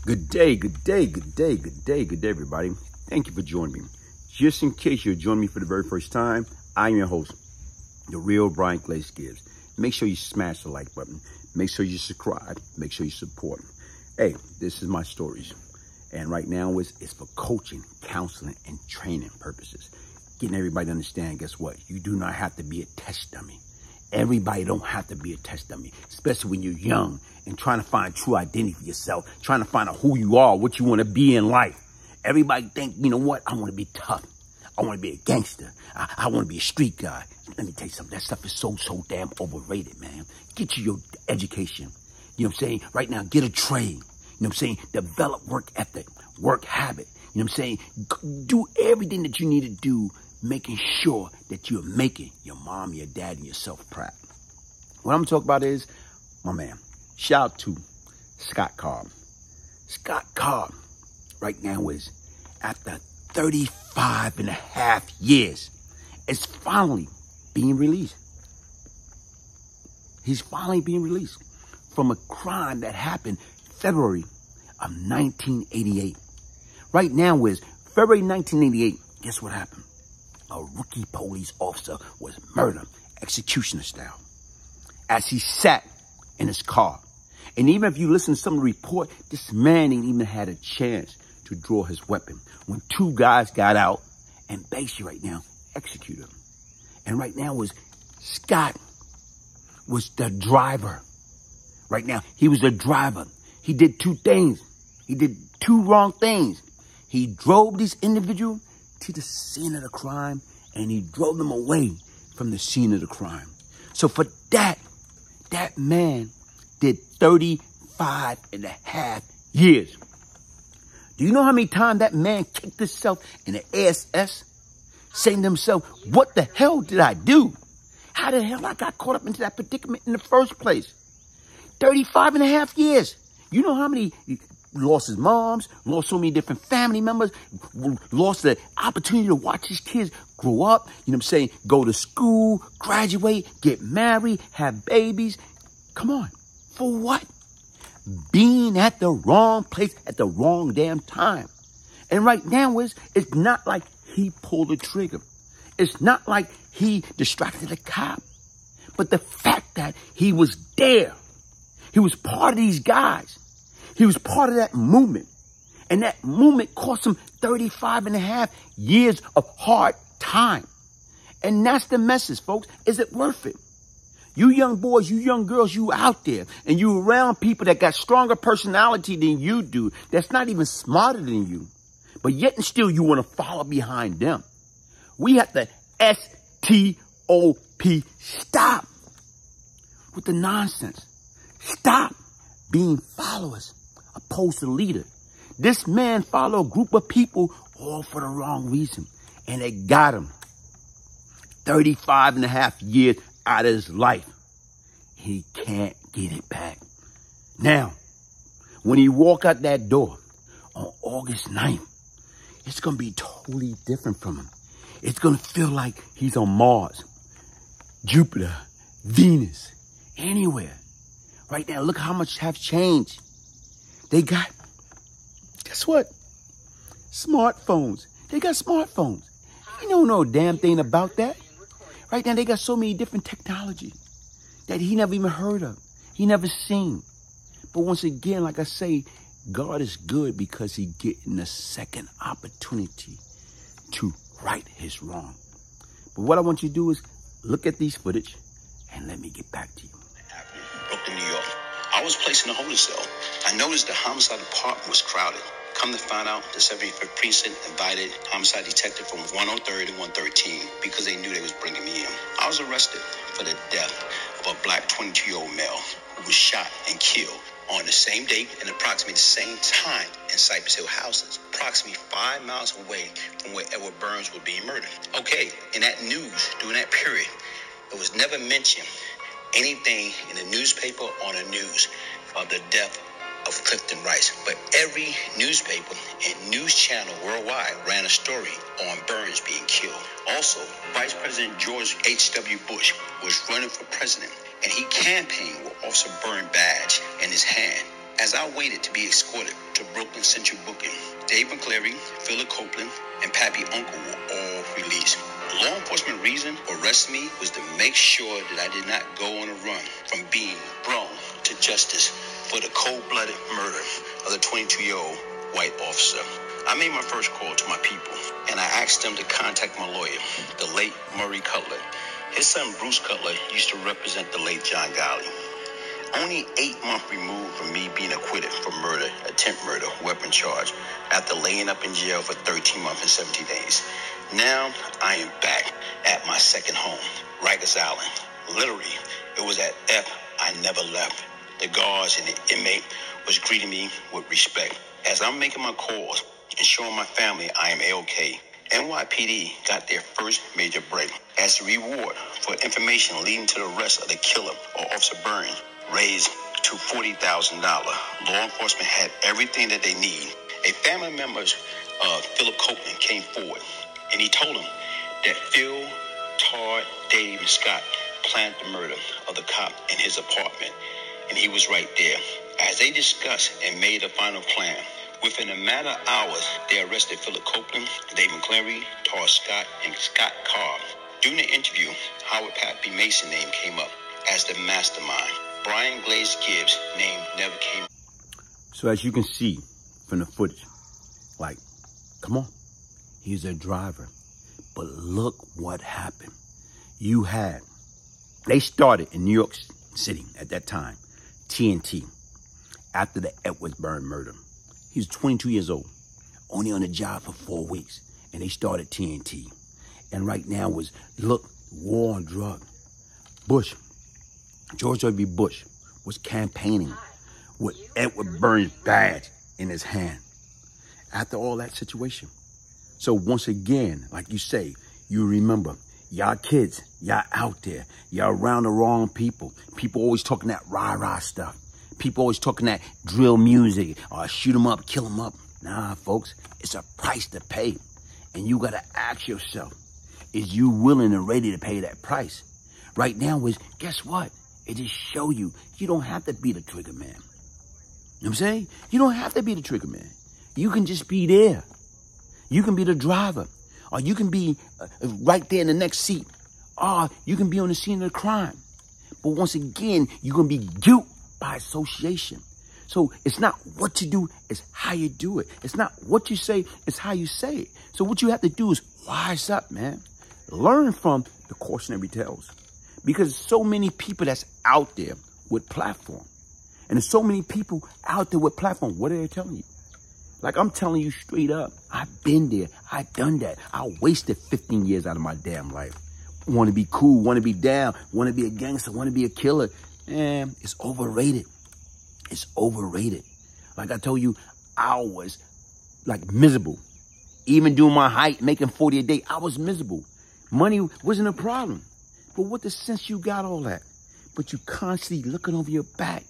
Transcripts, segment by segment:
Good day, everybody. Thank you for joining me. Just in case you're joining me for the very first time, I'm your host, the real Brian Glaze Gibbs. Make sure you smash the like button. Make sure you subscribe. Make sure you support. Hey, this is my stories. And right now it's for coaching, counseling, and training purposes. Getting everybody to understand, guess what? You do not have to be a test dummy. Everybody don't have to be a test dummy, especially when you're young and trying to find true identity for yourself, trying to find out who you are, what you want to be in life. Everybody think, you know what? I want to be tough. I want to be a gangster. I want to be a street guy. Let me tell you something. That stuff is so damn overrated, man. Get you your education. You know what I'm saying? Right now, get a trade. You know what I'm saying? Develop work ethic, work habit. You know what I'm saying? Do everything that you need to do, making sure that you're making your mom, your dad, and yourself proud. What I'm talking about is my man. Shout out to Scott Cobb. Scott Cobb right now is, after 35 and a half years, is finally being released. He's finally being released from a crime that happened February of 1988. Right now is February 1988. Guess what happened? A rookie police officer was murdered, executioner style, as he sat in his car. And even if you listen to some of the report, this man ain't even had a chance to draw his weapon when two guys got out and basically right now executed him. And right now Scott was the driver. Right now, he was the driver. He did two things. He did two wrong things. He drove this individual to the scene of the crime, and he drove them away from the scene of the crime. So for that man did 35 and a half years. Do you know how many times that man kicked himself in the ass, saying to himself, what the hell did I do? How the hell I got caught up into that predicament in the first place? 35 and a half years. You know how many lost his moms, lost so many different family members, lost the opportunity to watch his kids grow up, you know what I'm saying, go to school, graduate, get married, have babies. Come on. For what? Being at the wrong place at the wrong damn time. And right now it's not like he pulled the trigger. It's not like he distracted the cop. But the fact that he was there, he was part of these guys. He was part of that movement. And that movement cost him 35 and a half years of hard time. And that's the message, folks. Is it worth it? You young boys, you young girls, you out there and you around people that got stronger personality than you do, that's not even smarter than you. But yet and still you want to follow behind them. We have to STOP. Stop with the nonsense. Stop being followers opposed to leader. This man followed a group of people all for the wrong reason. And they got him 35 and a half years out of his life. He can't get it back. Now, when he walk out that door on August 9th, it's going to be totally different from him. It's going to feel like he's on Mars, Jupiter, Venus, anywhere. Right now, look how much have changed. They got, guess what? Smartphones. They got smartphones. You don't know a damn thing about that. Right now, they got so many different technology that he never even heard of. He never seen. But once again, like I say, God is good because he getting a second opportunity to right his wrong. But what I want you to do is look at these footage and let me get back to you. Brooklyn, New York. I was placed in a holding cell. I noticed the homicide department was crowded. Come to find out, the 75th Precinct invited homicide detective from 103rd and 113 because they knew they was bringing me in. I was arrested for the death of a black 22-year-old male who was shot and killed on the same date and approximately the same time in Cypress Hill houses, approximately 5 miles away from where Edward Burns was being murdered. Okay, in that news, during that period, it was never mentioned anything in the newspaper or the news of the death of Clifton Rice, but every newspaper and news channel worldwide ran a story on Burns being killed. Also, Vice President George H.W. Bush was running for president, and he campaigned with Officer Burns badge in his hand. As I waited to be escorted to Brooklyn Central Booking, Dave McCleary, Philip Copeland, and Pappy Uncle were all released. The law enforcement reason for arresting me was to make sure that I did not go on a run from being brought to justice for the cold-blooded murder of the 22-year-old white officer. I made my first call to my people, and I asked them to contact my lawyer, the late Murray Cutler. His son Bruce Cutler used to represent the late John Gotti. Only 8 months removed from me being acquitted for murder, attempt murder, weapon charge, after laying up in jail for 13 months and 17 days. Now I am back at my second home, Rikers Island. Literally, it was at F I never left. The guards and the inmate was greeting me with respect. As I'm making my calls and showing my family I am A-OK, NYPD got their first major break. As a reward for information leading to the arrest of the killer, or Officer Burns, raised to $40,000. Law enforcement had everything that they need. A family member of Philip Copeland came forward, and he told him that Phil, Todd, Dave, and Scott planned the murder of the cop in his apartment, and he was right there. As they discussed and made a final plan, within a matter of hours, they arrested Philip Copeland, Dave McCleary, Todd Scott, and Scott Cobb. During the interview, Howard Pappy Mason's name came up as the mastermind. Brian Glaze Gibbs' name never came. So as you can see from the footage, like, come on, he's a driver. But look what happened. They started in New York City at that time, TNT, after the Edward Burns murder. He was 22 years old, only on the job for 4 weeks, and they started TNT. And right now look, war on drugs. George W. Bush was campaigning with Edward Burns' badge in his hand after all that situation. So once again, like you say, you remember, y'all kids, y'all out there, y'all around the wrong people. People always talking that rah-rah stuff. People always talking that drill music, or shoot them up, kill them up. Nah, folks, it's a price to pay. And you got to ask yourself, is you willing and ready to pay that price? Right now guess what? It just show you don't have to be the trigger man. You know what I'm saying? You don't have to be the trigger man. You can just be there. You can be the driver. Or you can be right there in the next seat. Or you can be on the scene of the crime. But once again, you're going to be guilt by association. So it's not what you do, it's how you do it. It's not what you say, it's how you say it. So what you have to do is wise up, man. Learn from the cautionary tales. Because so many people that's out there with platform. And there's so many people out there with platform. What are they telling you? Like I'm telling you straight up, I've been there. I've done that. I wasted 15 years out of my damn life. Want to be cool, want to be down, want to be a gangster, want to be a killer. Man, it's overrated. It's overrated. Like I told you, I was like miserable. Even doing my height, making 40 a day, I was miserable. Money wasn't a problem. But what the sense you got all that? But you constantly looking over your back.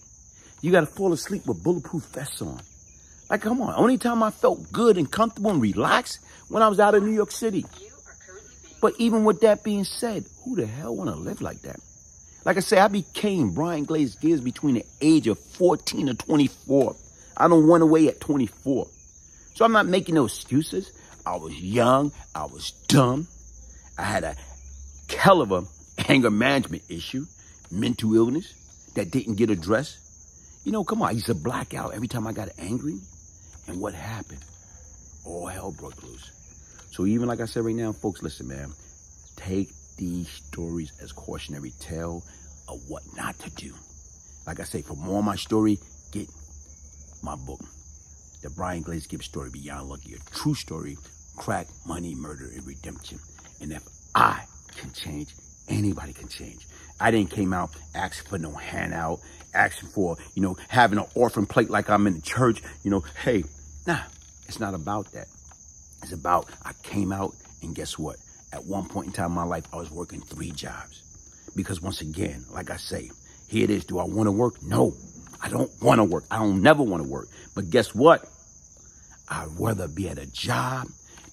You got to fall asleep with bulletproof vests on. Like, come on. Only time I felt good and comfortable and relaxed when I was out of New York City. But even with that being said, who the hell want to live like that? Like I say, I became Brian Glaze Gibbs between the age of 14 and 24. I don't run away at 24. So I'm not making no excuses. I was young. I was dumb. I had a hell of a anger management issue, mental illness that didn't get addressed. You know, come on, I used to black out every time I got angry. And what happened? All hell broke loose. So even like I said right now, folks, listen, man, take these stories as cautionary tale of what not to do. Like I say, for more of my story, get my book, The Brian Glaze Gibbs Story Beyond Lucky, a true story, crack, money, murder, and redemption. And if I can change, anybody can change. I didn't came out asking for no handout, asking for, having an orphan plate like I'm in the church. Hey, nah, it's not about that. It's about I came out and guess what? At one point in time in my life, I was working 3 jobs. Because once again, like I say, here it is. Do I want to work? No, I don't want to work. I don't never want to work. But guess what? I'd rather be at a job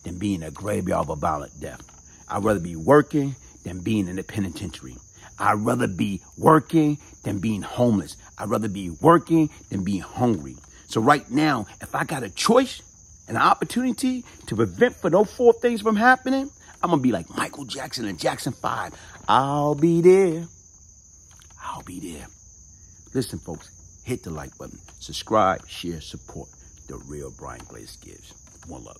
than be in a graveyard of a violent death. I'd rather be working than being in the penitentiary. I'd rather be working than being homeless. I'd rather be working than be hungry. So right now, if I got a choice, an opportunity to prevent for those 4 things from happening, I'm going to be like Michael Jackson in Jackson 5. I'll be there. I'll be there. Listen, folks, hit the like button. Subscribe, share, support. The real Brian Glaze Gibbs. One love.